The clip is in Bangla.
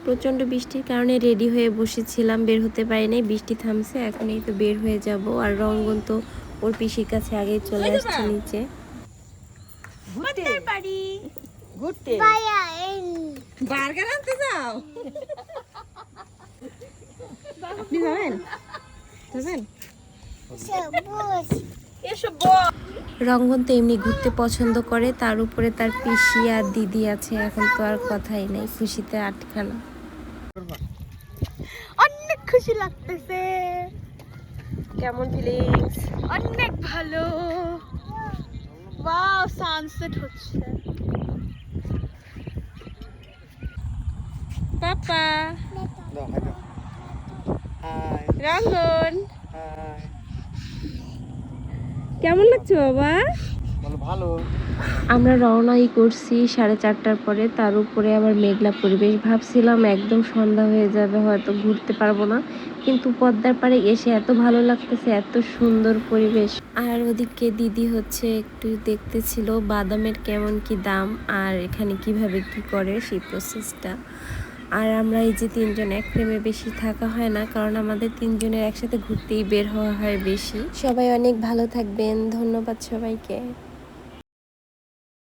প্রচণ্ড বৃষ্টির কারণে রেডি হয়ে বসেছিলাম, বের হতে পারি নাই। বৃষ্টি থামছে, এখন এই তো বের হয়ে যাব। আর রঙ্গন তো ওর পিসির কাছে আগেই চলে আসছে নিচে। ঘুরতে বার্গার আনতে যাও। আপনি যাবেন? রঙ্গন তো এমনি ঘুরতে পছন্দ করে, তার উপরে তার পিসি আর দিদি আছে, এখন তো আর কথাই নাই, খুশিতে আটখানা। অনেক খুশি লাগতেছে। কেমন ফিলিংস? অনেক ভালো। ওয়াও, সানসেট হচ্ছে। পাপা, রঙ্গন, কেমন লাগছে বাবা? ভালো। আমরা রওনাই করছি 4:30টার পরে, তার উপরে আবার মেঘলা পরিবেশ। ভাবছিলাম একদম সন্ধ্যা হয়ে যাবে, হয়তো ঘুরতে পারবো না, কিন্তু পদ্মার পাড়ে এসে এত ভালো লাগতেছে, এত সুন্দর পরিবেশ। আর ওদিকে দিদি হচ্ছে একটু দেখতেছিল বাদামের কেমন কি দাম, আর এখানে কিভাবে কি করে সেই প্রসেসটা। আর আমরা এই যে 3 জন এক ফ্রেমে বেশি থাকা হয় না, কারণ আমাদের 3 জনের একসাথে ঘুরতেই বের হওয়া হয় বেশি। সবাই অনেক ভালো থাকবেন, ধন্যবাদ সবাইকে।